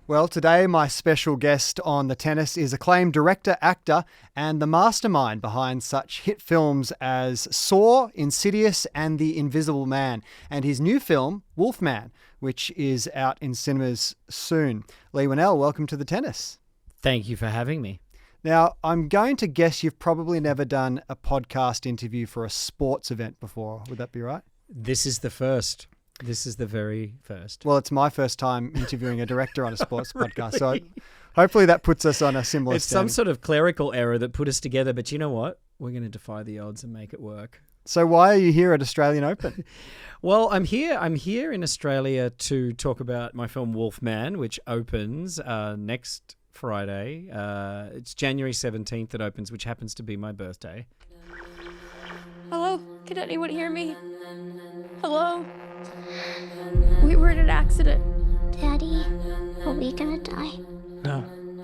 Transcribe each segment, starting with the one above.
Well, today my special guest on The Tennis is acclaimed director, actor, and the mastermind behind such hit films as Saw, Insidious, and The Invisible Man, and his new film, Wolfman, which is out in cinemas soon. Leigh Whannell, welcome to The Tennis. Thank you for having me. Now, I'm going to guess you've probably never done a podcast interview for a sports event before. Would that be right? This is the first. This is the very first. Well, it's my first time interviewing a director on a sports Really? podcast, so hopefully that puts us on a similar It's standing. some sort of clerical error that put us together, but you know what? We're going to defy the odds and make it work. So why are you here at Australian Open? Well, I'm here in Australia to talk about my film Wolfman, which opens next Friday. It's January 17th it opens, which happens to be my birthday. Hello? Can anyone hear me? Hello? We were in an accident. Daddy, are we gonna die? No,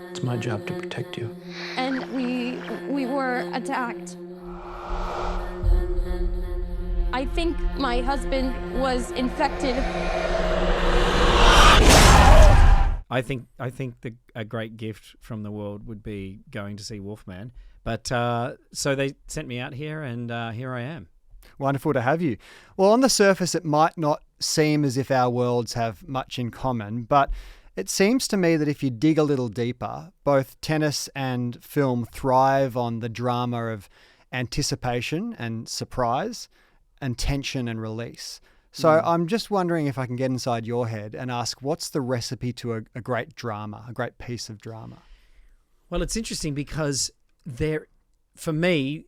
it's my job to protect you. And we were attacked. I think my husband was infected. I think a great gift from the world would be going to see Wolfman. But so they sent me out here, and here I am. Wonderful to have you. Well, on the surface, it might not seem as if our worlds have much in common, but it seems to me that if you dig a little deeper, both tennis and film thrive on the drama of anticipation and surprise and tension and release. So I'm just wondering if I can get inside your head and ask, what's the recipe to a great drama, a great piece of drama? Well, it's interesting because for me,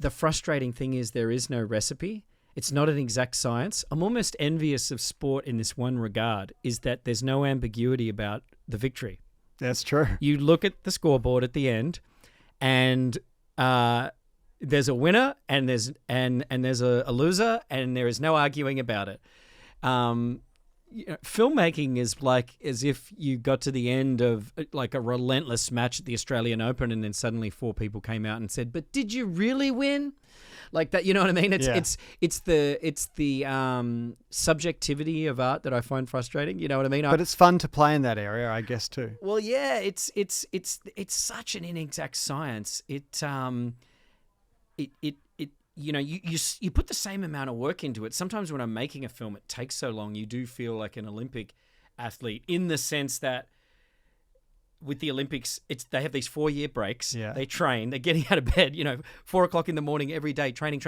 the frustrating thing is there is no recipe. It's not an exact science. I'm almost envious of sport in this one regard, is that there's no ambiguity about the victory. That's true. You look at the scoreboard at the end, and there's a winner and there's a loser, and there is no arguing about it. Filmmaking is like as if you got to the end of like a relentless match at the Australian Open, and then suddenly 4 people came out and said, "But did you really win?" Like that, you know what I mean? It's the subjectivity of art that I find frustrating. You know what I mean? But it's fun to play in that area, I guess, too. Well, yeah, it's such an inexact science. You put the same amount of work into it. Sometimes when I'm making a film, it takes so long. You do feel like an Olympic athlete in the sense that with the Olympics, they have these 4-year breaks. Yeah. They train. They're getting out of bed, 4:00 in the morning every day, training.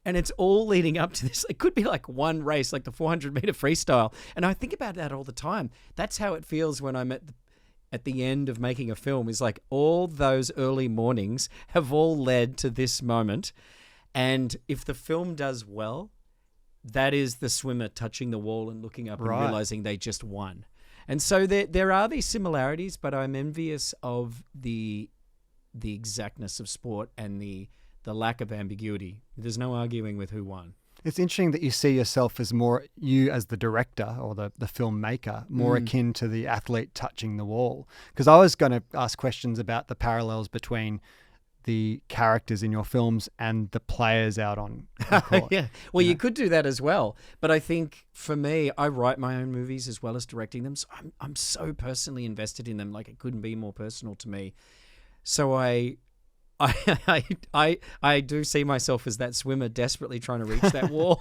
And it's all leading up to this. It could be like one race, like the 400-meter freestyle. And I think about that all the time. That's how it feels when I'm at the end of making a film, is like all those early mornings have all led to this moment. And if the film does well, that is the swimmer touching the wall and looking up and realizing they just won. And so there are these similarities, but I'm envious of the exactness of sport and the lack of ambiguity. There's no arguing with who won. It's interesting that you see yourself as more, you as the director or the filmmaker, more akin to the athlete touching the wall. Because I was going to ask questions about the parallels between the characters in your films and the players out on court. Yeah. Well, you could do that as well. But I think for me, I write my own movies as well as directing them. So I'm so personally invested in them. Like it couldn't be more personal to me. So I do see myself as that swimmer desperately trying to reach that wall.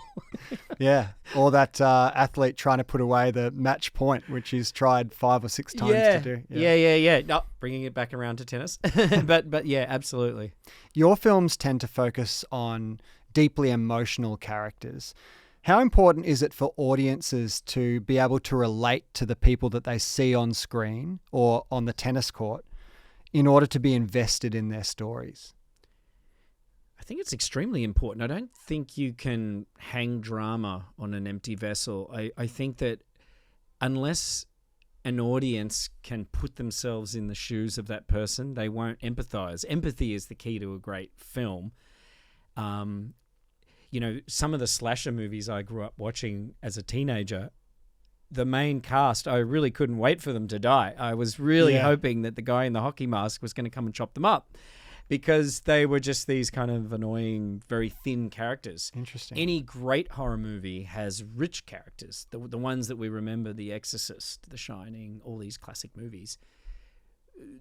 Yeah. Or that athlete trying to put away the match point, which he's tried 5 or 6 times to do. Yeah. No, bringing it back around to tennis. but yeah, absolutely. Your films tend to focus on deeply emotional characters. How important is it for audiences to be able to relate to the people that they see on screen or on the tennis court in order to be invested in their stories? I think it's extremely important. I don't think you can hang drama on an empty vessel. I think that unless an audience can put themselves in the shoes of that person, they won't empathize. Empathy is the key to a great film. Some of the slasher movies I grew up watching as a teenager, the main cast, I really couldn't wait for them to die. I was really hoping that the guy in the hockey mask was going to come and chop them up. because they were just these kind of annoying, very thin characters. Interesting. Any great horror movie has rich characters. The ones that we remember, The Exorcist, The Shining, all these classic movies.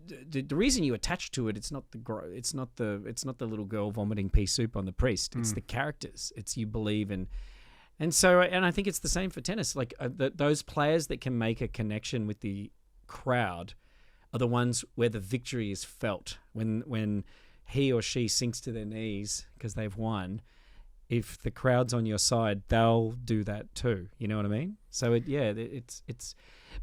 The reason you attach to it, it's not the little girl vomiting pea soup on the priest. It's the characters. It's you believe in. And I think it's the same for tennis. Like those players that can make a connection with the crowd are the ones where the victory is felt. When he or she sinks to their knees because they've won, if the crowd's on your side, they'll do that too. You know what I mean? So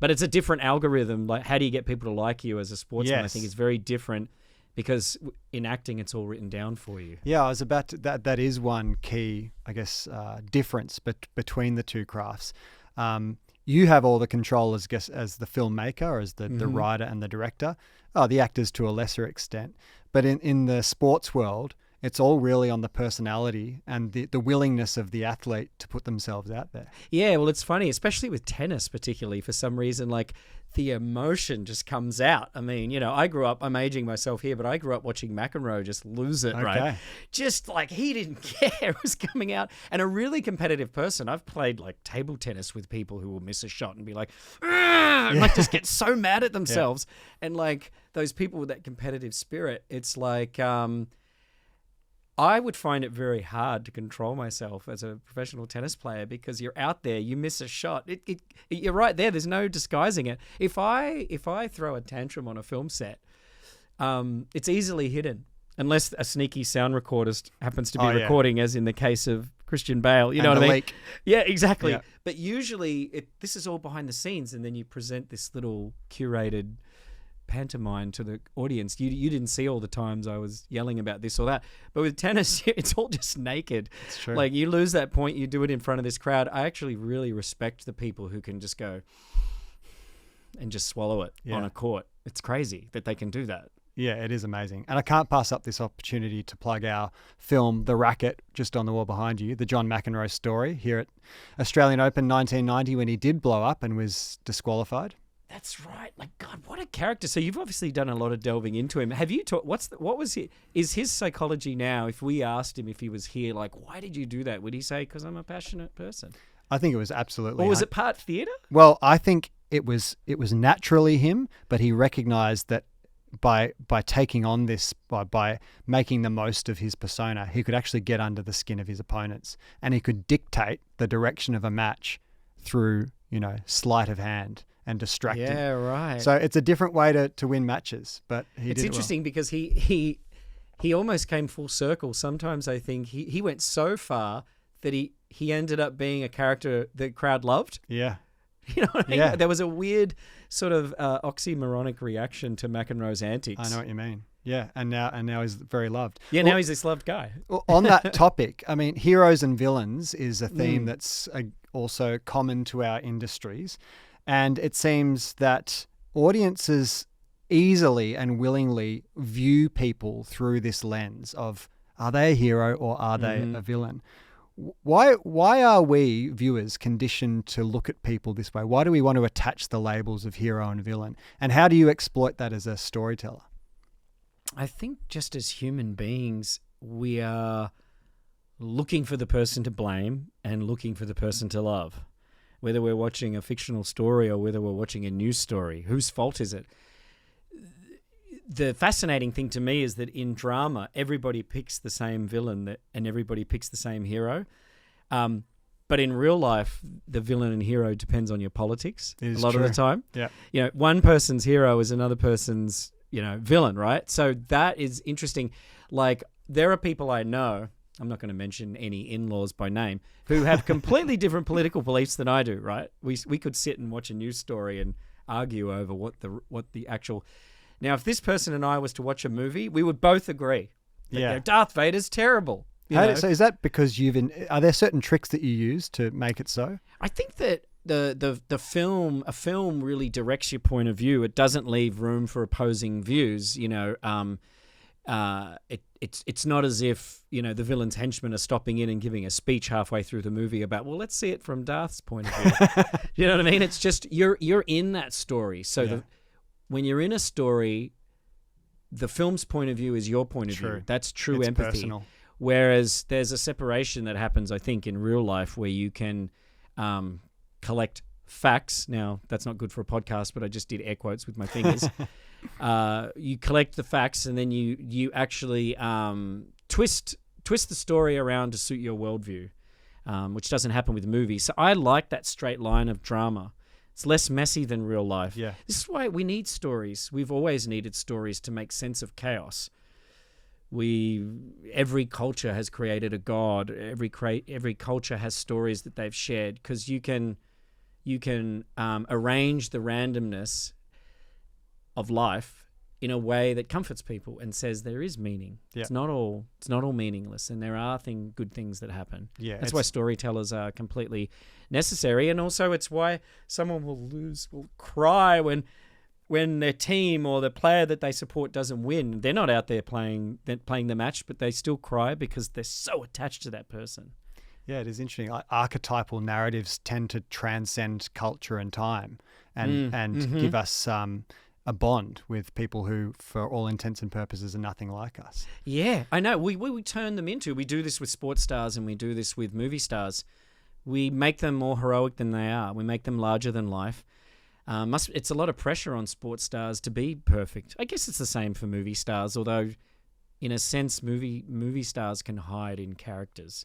but it's a different algorithm. Like, how do you get people to like you as a sportsman? Yes. I think it's very different because in acting, it's all written down for you. Yeah, I was about to, that is one key, I guess, difference between the two crafts. You have all the control as the filmmaker, or as the writer and the director. The actors to a lesser extent. But in the sports world, it's all really on the personality and the willingness of the athlete to put themselves out there. Yeah, well, it's funny, especially with tennis, particularly for some reason, like the emotion just comes out. I mean, I grew up, I'm aging myself here, but I grew up watching McEnroe just lose it, right? Just like he didn't care. It was coming out. And a really competitive person. I've played like table tennis with people who will miss a shot and be like, and like just get so mad at themselves. Yeah. And like those people with that competitive spirit, it's like, I would find it very hard to control myself as a professional tennis player because you're out there, you miss a shot. You're right there. There's no disguising it. If I throw a tantrum on a film set, it's easily hidden unless a sneaky sound recordist happens to be recording, as in the case of Christian Bale. You know what I mean? Leak. Yeah, exactly. Yeah. But usually this is all behind the scenes, and then you present this little curated pantomime to the audience. You didn't see all the times I was yelling about this or that, but with tennis it's all just naked. It's true. Like, you lose that point, you do it in front of this crowd. I actually really respect the people who can just go and just swallow it on a court. It's crazy that they can do that. Yeah, it is amazing. And I can't pass up this opportunity to plug our film The Racket, just on the wall behind you, the John McEnroe story here at Australian Open 1990 when he did blow up and was disqualified. That's right. Like, God, what a character. So you've obviously done a lot of delving into him. Have you taught, is his psychology now, if we asked him if he was here, like, why did you do that? Would he say, because I'm a passionate person? I think it was absolutely. Or was it part theatre? Well, I think it was naturally him, but he recognized that by taking on this, by making the most of his persona, he could actually get under the skin of his opponents, and he could dictate the direction of a match through, sleight of hand and distracting. Yeah, right. So it's a different way to win matches, but it's interesting because he almost came full circle. Sometimes I think he went so far that he ended up being a character the crowd loved. Yeah. You know what I mean? Yeah. There was a weird sort of oxymoronic reaction to McEnroe's antics. I know what you mean. Yeah, and now he's very loved. Yeah, now he's this loved guy. On that topic, I mean, heroes and villains is a theme that's also common to our industries. And it seems that audiences easily and willingly view people through this lens of, are they a hero or are they a villain? Why are we viewers conditioned to look at people this way? Why do we want to attach the labels of hero and villain? And how do you exploit that as a storyteller? I think just as human beings, we are looking for the person to blame and looking for the person to love. Whether we're watching a fictional story or whether we're watching a news story, whose fault is it? The fascinating thing to me is that in drama, everybody picks the same villain and everybody picks the same hero. But in real life, the villain and hero depends on your politics a lot of the time. Yeah. One person's hero is another person's, villain, right? So that is interesting. Like, there are people I know, I'm not going to mention any in-laws by name, who have completely different political beliefs than I do, right? We could sit and watch a news story and argue over what the actual... Now, if this person and I was to watch a movie, we would both agree that Darth Vader's terrible. So is that because are there certain tricks that you use to make it so? I think that a film really directs your point of view. It doesn't leave room for opposing views. It's not as if the villain's henchmen are stopping in and giving a speech halfway through the movie about, well, let's see it from Darth's point of view. You know what I mean? It's just you're in that story. So when you're in a story, the film's point of view is your point of view. That's true it's empathy. Personal. Whereas there's a separation that happens, I think, in real life where you can collect facts. Now, that's not good for a podcast, but I just did air quotes with my fingers. You collect the facts and then you actually twist the story around to suit your worldview, which doesn't happen with movies. So I like that straight line of drama. It's less messy than real life. Yeah. This is why we need stories. We've always needed stories to make sense of chaos. Every culture has created a god. Every culture has stories that they've shared, because you can arrange the randomness of life in a way that comforts people and says there is meaning. Yeah. It's not all meaningless, and there are good things that happen. Yeah, that's why storytellers are completely necessary, and also it's why someone will cry when their team or the player that they support doesn't win. They're not out there playing the match, but they still cry because they're so attached to that person. Yeah, it is interesting. Archetypal narratives tend to transcend culture and time and give us a bond with people who, for all intents and purposes, are nothing like us. Yeah, I know. We turn them into. We do this with sports stars and we do this with movie stars. We make them more heroic than they are. We make them larger than life. It's a lot of pressure on sports stars to be perfect. I guess it's the same for movie stars, although in a sense movie stars can hide in characters.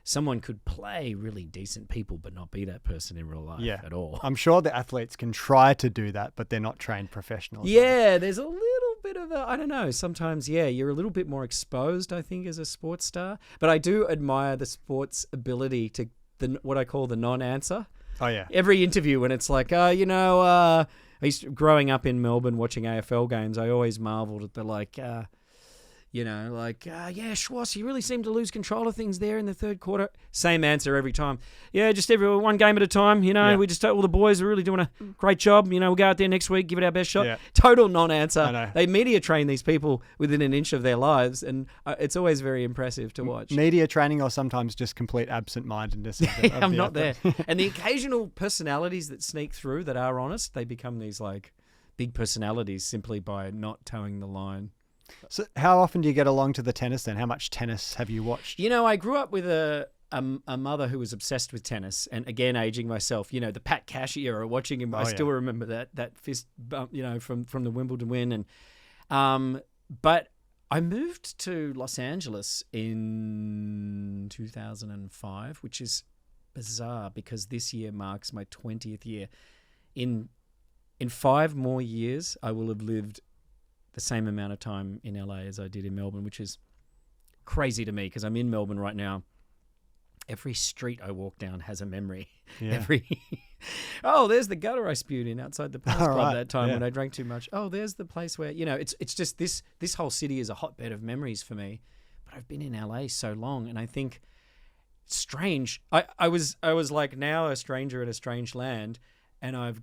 Someone could play really decent people but not be that person in real life at all. I'm sure the athletes can try to do that, but they're not trained professionals. Yeah, there's a little bit of I don't know, sometimes, you're a little bit more exposed, I think, as a sports star. But I do admire the sports ability to what I call the non-answer. Oh, yeah. Every interview when it's like, growing up in Melbourne watching AFL games, I always marveled at the Schwartz, he really seemed to lose control of things there in the third quarter. Same answer every time. Yeah, just one game at a time. We just all the boys are really doing a great job. We'll go out there next week, give it our best shot. Yeah. Total non-answer. I know. They media train these people within an inch of their lives, and it's always very impressive to watch. Media training, or sometimes just complete absent-mindedness. I'm not there. And the occasional personalities that sneak through that are honest, they become these big personalities simply by not towing the line. So how often do you get along to the tennis then? How much tennis have you watched? I grew up with a mother who was obsessed with tennis, and again, aging myself, the Pat Cash era, watching him, I still remember that fist bump, from the Wimbledon win. And but I moved to Los Angeles in 2005, which is bizarre because this year marks my 20th year. In 5 more years, I will have lived the same amount of time in LA as I did in Melbourne, which is crazy to me because I'm in Melbourne right now. Every street I walk down has a memory. Yeah. There's the gutter I spewed in outside the Palace Club that time when I drank too much. Oh, there's the place where, it's just this whole city is a hotbed of memories for me. But I've been in LA so long, and I think it's strange. I was now a stranger in a strange land, and I've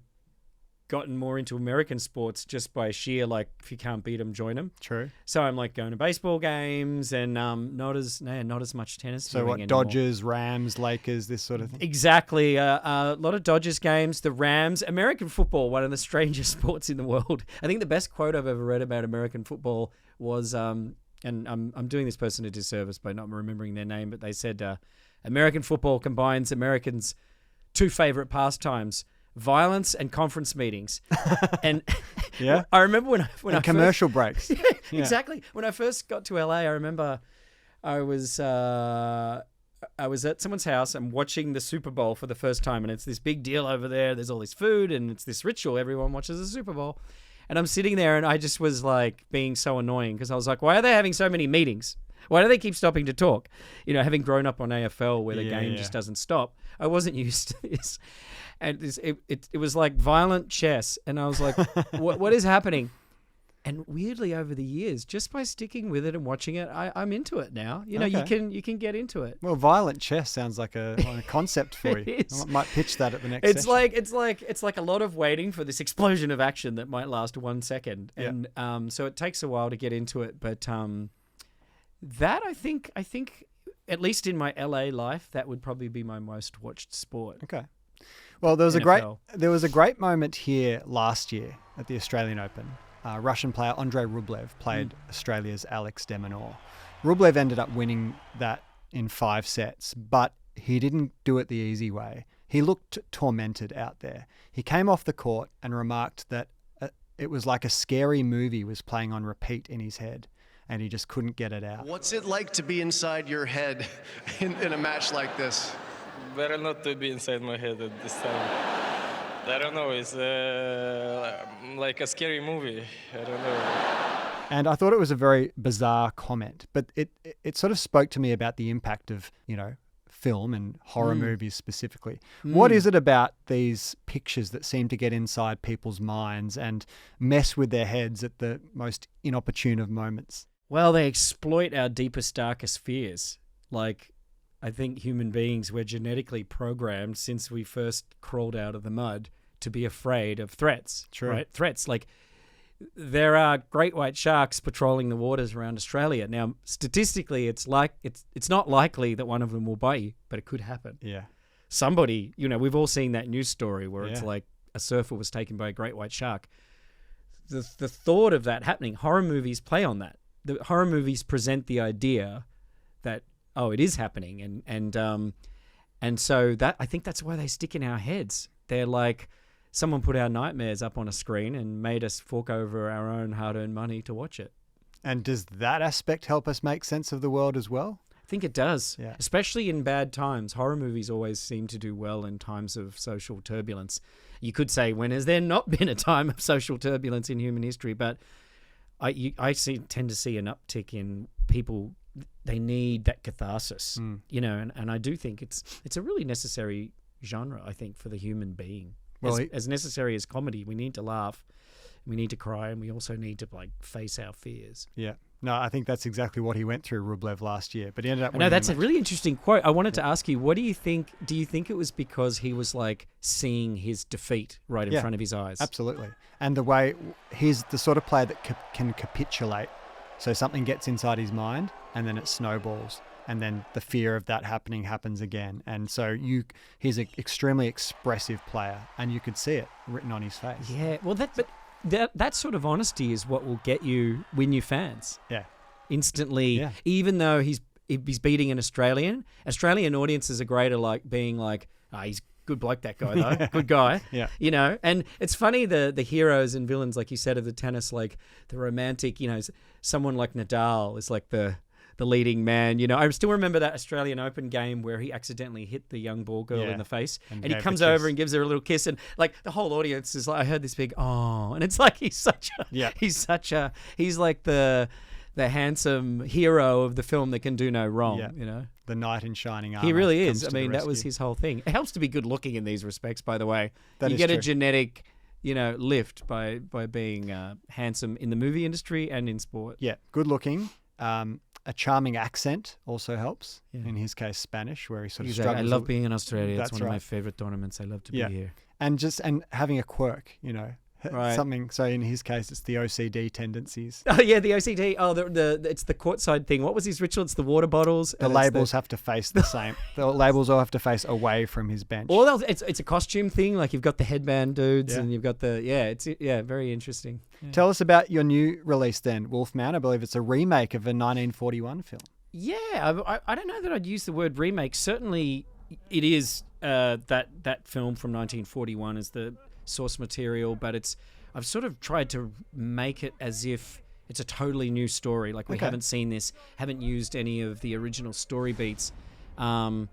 gotten more into American sports just by sheer if you can't beat them, join them. True. So I'm going to baseball games and not as much tennis. So what? Anymore. Dodgers, Rams, Lakers, this sort of thing. Exactly. A lot of Dodgers games, the Rams, American football, one of the strangest sports in the world. I think the best quote I've ever read about American football was, and I'm doing this person a disservice by not remembering their name, but they said American football combines Americans' 2 favorite pastimes: violence and conference meetings. And I remember when I commercial breaks. Exactly. When I first got to LA, I remember I was at someone's house and watching the Super Bowl for the first time, and it's this big deal over there. There's all this food and it's this ritual. Everyone watches the Super Bowl. And I'm sitting there and I just was being so annoying because I was like, why are they having so many meetings? Why do they keep stopping to talk? Having grown up on AFL where the game just doesn't stop, I wasn't used to this. And it was like violent chess. And I was like, what is happening? And weirdly, over the years, just by sticking with it and watching it, I'm into it now. You can get into it. Well, violent chess sounds like a concept for you. I might pitch that at the next session. It's like a lot of waiting for this explosion of action that might last 1 second. And so it takes a while to get into it. But that I think at least in my LA life, that would probably be my most watched sport. Okay. Well, there was NFL. a great moment here last year at the Australian Open Russian player Andrei Rublev played Australia's Alex de Minaur. Rublev ended up winning that in 5 sets, but he didn't do it the easy way. He looked tormented out there. He came off the court and remarked that it was like a scary movie was playing on repeat in his head, and he just couldn't get it out. What's it like to be inside your head in a match like this? Better not to be inside my head at this time. I don't know, it's like a scary movie. I don't know. And I thought it was a very bizarre comment, but it sort of spoke to me about the impact of, film and horror movies specifically. What is it about these pictures that seem to get inside people's minds and mess with their heads at the most inopportune of moments? Well, they exploit our deepest, darkest fears. Like, I think human beings were genetically programmed since we first crawled out of the mud to be afraid of threats. True. Right? Threats. Like, there are great white sharks patrolling the waters around Australia. Now, statistically, it's not likely that one of them will bite you, but it could happen. Yeah. Somebody, we've all seen that news story where it's like a surfer was taken by a great white shark. The thought of that happening, horror movies play on that. The horror movies present the idea that, it is happening. And so that, I think that's why they stick in our heads. They're like, someone put our nightmares up on a screen and made us fork over our own hard-earned money to watch it. And does that aspect help us make sense of the world as well? I think it does, Yeah. Especially in bad times. Horror movies always seem to do well in times of social turbulence. You could say, when has there not been a time of social turbulence in human history? But I tend to see an uptick in people. They need that catharsis, and I do think it's a really necessary genre, I think, for the human being. Well, as necessary as comedy, we need to laugh, we need to cry, and we also need to face our fears. Yeah. No, I think that's exactly what he went through, Rublev, last year. But he ended up winning. No, that's the a match. really interesting quote. I wanted to ask you, what do you think? Do you think it was because he was seeing his defeat right in front of his eyes? Absolutely. And the way he's the sort of player that can capitulate. So something gets inside his mind and then it snowballs. And then the fear of that happening happens again. And so he's an extremely expressive player, and you could see it written on his face. Yeah, well, that sort of honesty is what will win you fans. Yeah. Instantly, even though he's beating an Australian audiences are great at being he's good bloke, that guy, though. Good guy. Yeah. And it's funny, the heroes and villains, like you said, of the tennis, like the romantic, someone like Nadal is like the leading man. I still remember that Australian Open game where he accidentally hit the young ball girl in the face, and he comes over and gives her a little kiss, and the whole audience is like, I heard this big and it's like he's like the handsome hero of the film that can do no wrong. The knight in shining armor. He really is. I mean, that rescue. was his whole thing. It helps to be good looking in these respects, by the way. That you is get true. a genetic lift by being handsome in the movie industry and in sport. Yeah, good looking. A charming accent also helps. Yeah. In his case, Spanish, where he sort of struggles. I love being in Australia. That's it's one of my favorite tournaments. I love to be here. And having a quirk, Right. Something. So in his case, it's the OCD tendencies. Oh yeah, the OCD. Oh, it's the courtside thing. What was his ritual? It's the water bottles. The labels have to face the same. The labels all have to face away from his bench. It's a costume thing. Like you've got the headband dudes, and you've got it's very interesting. Yeah. Tell us about your new release then, Wolfman. I believe it's a remake of a 1941 film. Yeah, I don't know that I'd use the word remake. Certainly, it is that film from 1941 is the source material, but I've sort of tried to make it as if it's a totally new story. Like we haven't seen this, haven't used any of the original story beats. And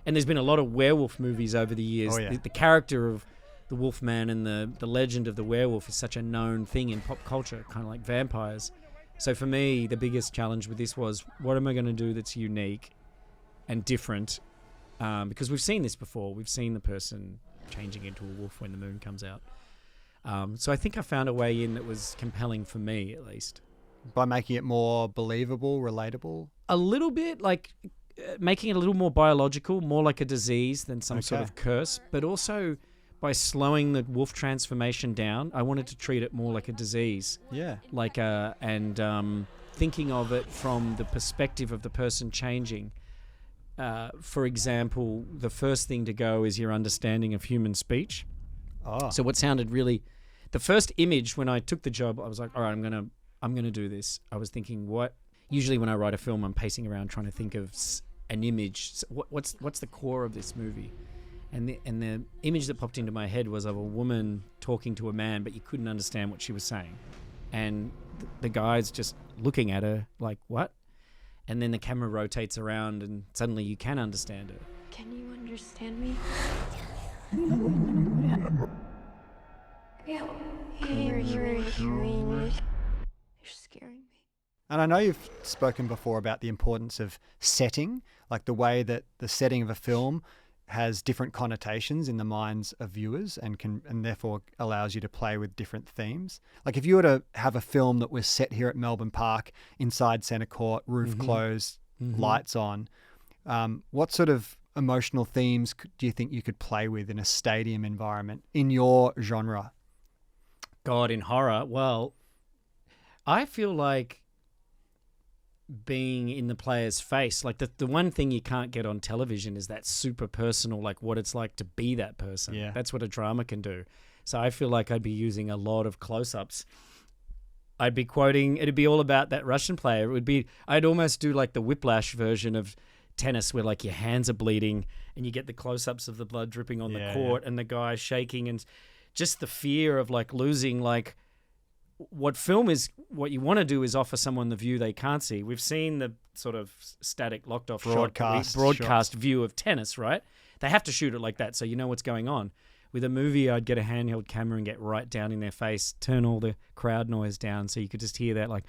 there's been a lot of werewolf movies over the years. Oh, yeah. The character of the Wolfman and the legend of the werewolf is such a known thing in pop culture, kind of like vampires. So for me, the biggest challenge with this was, what am I going to do that's unique and different? Because we've seen this before. We've seen the person changing into a wolf when the moon comes out. So I think I found a way in that was compelling for me, at least. By making it more believable, relatable? A little bit, making it a little more biological, more like a disease than some sort of curse, but also by slowing the wolf transformation down, I wanted to treat it more like a disease. Yeah. Thinking of it from the perspective of the person changing. For example, the first thing to go is your understanding of human speech. Oh. So what sounded really the first image when I took the job, I was like, all right, I'm gonna do this. I was thinking, usually when I write a film, I'm pacing around trying to think of an image. What's the core of this movie? And the image that popped into my head was of a woman talking to a man, but you couldn't understand what she was saying. And the guy's just looking at her like, what? And then the camera rotates around and suddenly you can understand her. Can you understand me? You're scaring me. And I know you've spoken before about the importance of setting, like the way that the setting of a film has different connotations in the minds of viewers and therefore allows you to play with different themes. Like if you were to have a film that was set here at Melbourne Park, inside centre court, roof closed, lights on, what sort of emotional themes do you think you could play with in a stadium environment in your genre? God, in horror, well, I feel like being in the player's face, like the one thing you can't get on television is that super personal, like what it's like to be that person. Yeah. That's what a drama can do. So I feel like I'd be using a lot of close-ups. I'd be quoting, it'd be all about that Russian player. I'd almost do like the Whiplash version of tennis where like your hands are bleeding and you get the close-ups of the blood dripping on the court and the guy shaking, and just the fear of like losing, like what you want to do is offer someone the view they can't see. We've seen the sort of static locked off broadcast view of tennis, right? They have to shoot it like that so you know what's going on. With a movie, I'd get a handheld camera and get right down in their face, turn all the crowd noise down so you could just hear that, like,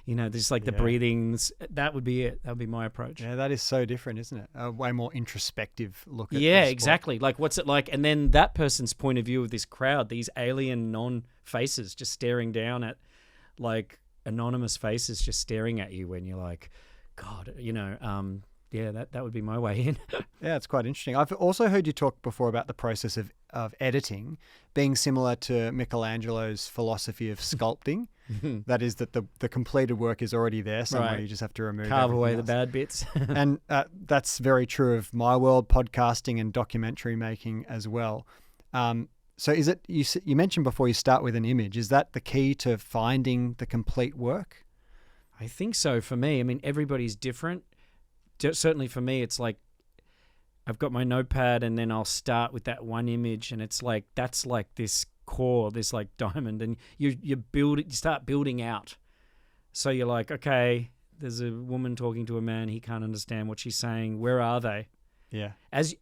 just like the breathings. That would be it. That would be my approach. Yeah, that is so different, isn't it? A way more introspective look at Yeah, the sport. exactly. Like, what's it like? And then that person's point of view of this crowd, these alien non-faces just staring down at, like, anonymous faces just staring at you when you're like, God, that would be my way in. Yeah, it's quite interesting. I've also heard you talk before about the process of editing being similar to Michelangelo's philosophy of sculpting. That is that the completed work is already there somewhere. Right. You just have to remove Carve away everything the else. bad bits. And that's very true of my world, podcasting and documentary making as well. So is it, you mentioned before you start with an image, is that the key to finding the complete work? I think so for me. I mean, everybody's different. Certainly for me, it's like I've got my notepad and then I'll start with that one image and it's like, that's like this core, this like diamond, and you start building out. So you're like, okay, there's a woman talking to a man, he can't understand what she's saying. Where are they? Yeah. As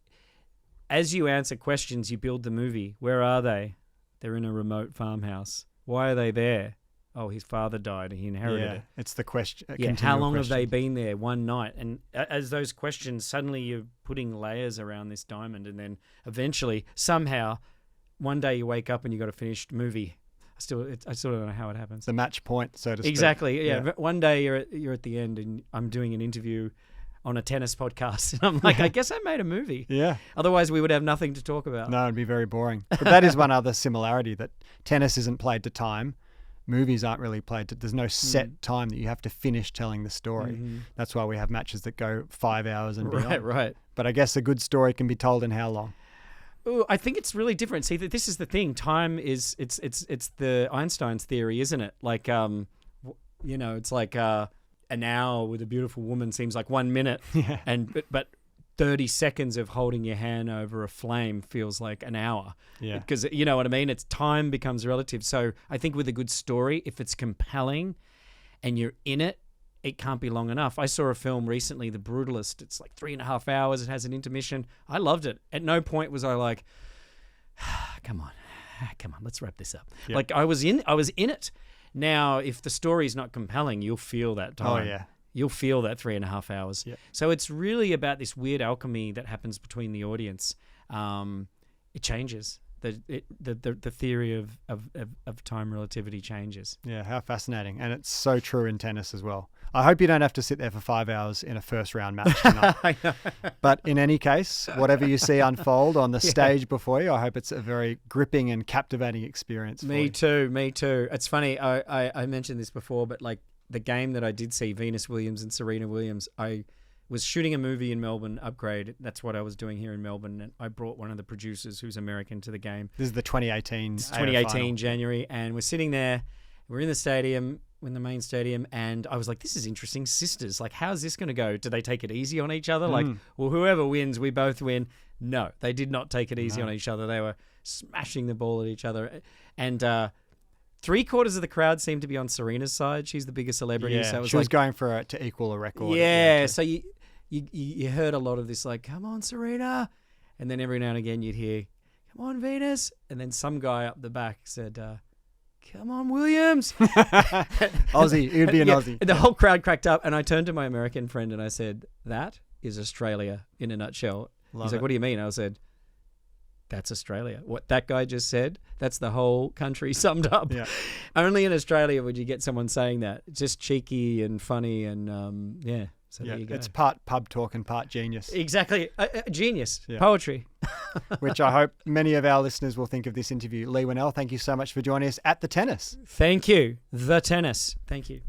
you answer questions, you build the movie. Where are they? They're in a remote farmhouse. Why are they there? Oh, his father died and he inherited it. It's the question. How long have they been there? One night. And as those questions, suddenly you're putting layers around this diamond, and then eventually, somehow, one day you wake up and you got a finished movie. I still don't know how it happens. The match point, so to speak. Exactly. Yeah. One day you're at the end and I'm doing an interview on a tennis podcast, and I'm like, I guess I made a movie. Yeah. Otherwise, we would have nothing to talk about. No, it'd be very boring. But that is one other similarity, that tennis isn't played to time. Movies aren't really played to, there's no set time that you have to finish telling the story. That's why we have matches that go 5 hours and beyond. Right. But I guess a good story can be told in how long? Ooh, I think it's really different. See, this is the thing. Time is it's the Einstein's theory, isn't it? Like, it's like an hour with a beautiful woman seems like 1 minute, but 30 seconds of holding your hand over a flame feels like an hour. Yeah. Because you know what I mean? It's time becomes relative. So I think with a good story, if it's compelling and you're in it, it can't be long enough. I saw a film recently, The Brutalist. It's like 3.5 hours. It has an intermission. I loved it. At no point was I like, come on, let's wrap this up. Yep. Like I was in it. Now, if the story is not compelling, you'll feel that time. Oh, yeah. You'll feel that 3.5 hours. Yep. So it's really about this weird alchemy that happens between the audience. It changes. The theory of time relativity changes. Yeah, how fascinating. And it's so true in tennis as well. I hope you don't have to sit there for 5 hours in a first round match tonight. I know. But in any case, whatever you see unfold on the stage before you, I hope it's a very gripping and captivating experience for you. Me too. It's funny, I mentioned this before, but like the game that I did see, Venus Williams and Serena Williams, I was shooting a movie in Melbourne, Upgrade. That's what I was doing here in Melbourne. And I brought one of the producers who's American to the game. This is the 2018 It's 2018 January. And we're sitting there. We're in the stadium, in the main stadium. And I was like, this is interesting. Sisters. Like, how's this going to go? Do they take it easy on each other? Like, well, whoever wins, we both win. No, they did not take it easy on each other. They were smashing the ball at each other. And 3/4 of the crowd seemed to be on Serena's side. She's the biggest celebrity. Yeah, so it was she was going for to equal a record. Yeah, so you heard a lot of this, like, come on, Serena. And then every now and again you'd hear, come on, Venus. And then some guy up the back said, come on, Williams. Aussie. It would be an Aussie. And the whole crowd cracked up. And I turned to my American friend and I said, that is Australia in a nutshell. He's like, what do you mean? I said, that's Australia. What that guy just said, that's the whole country summed up. Yeah. Only in Australia would you get someone saying that. It's just cheeky and funny and so there you go. It's part pub talk and part genius. Exactly. Genius. Yeah. Poetry. Which I hope many of our listeners will think of this interview. Leigh Whannell, thank you so much for joining us at The Tennis. Thank you. The Tennis. Thank you.